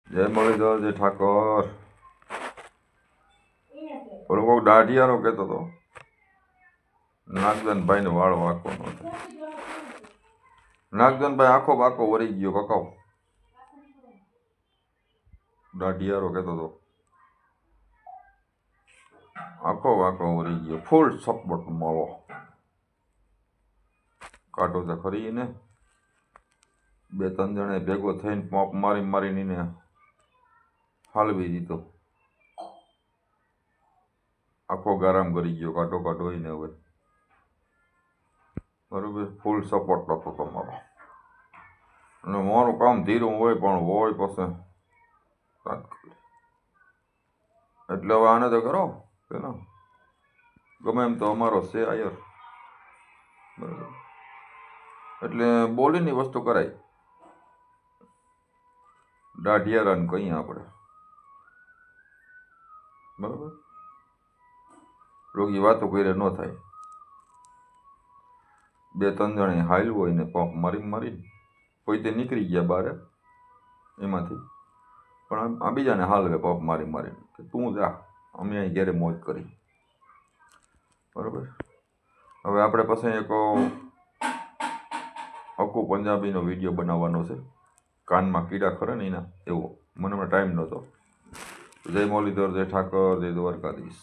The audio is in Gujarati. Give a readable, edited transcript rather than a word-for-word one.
જય મુરલીધર, જય ઠાકર. ઓલો કોક દાઢિયાનો કહેતો હતો નાગદનભાઈ ને વાળ વાંકો નતો. નાગદનભાઈ આખો બાકો વરી ગયો બકાવ. દાઢિયારો કહેતો હતો આખો વાંકો વરી ગયો. ફૂલ સપોર્ટ મળો કાઢો તો ખરી ને. બે ત્રણ જણે ભેગો થઈને પોપ મારી મારીને એને હાલવી દીધો. આખો ગારામ કરી ગયો કાઢો કાઢો એને. હવે બરોબર, ફૂલ સપોર્ટ હતો તમારો. અને મારું કામ ધીરું હોય પણ હોય પછી એટલે હવે આને તો કરો પેલા ગમે એમ તો અમારો છે આયર. બરાબર, એટલે બોલીની વસ્તુ કરાય. દાઢિયારાને કહીએ આપણે. બરાબર, રોગી વાતો કરે ન થાય. બે ત્રણ જણે હાલ્યું હોય ને પંપ મારીને કોઈ તે નીકળી ગયા બહાર એમાંથી, પણ આ બીજાને હાલવે પંપ મારીને કે તું જા અમે અહીં ઘેરે મોજ કરી. બરાબર, હવે આપણે પછી એક આખું પંજાબીનો વિડીયો બનાવવાનો છે. કાનમાં કીડા ખરે ને એના એવો. મને ટાઈમ નહોતો. જય મુરલીધર, જય ઠાકર, જય દ્વારકાધીશ.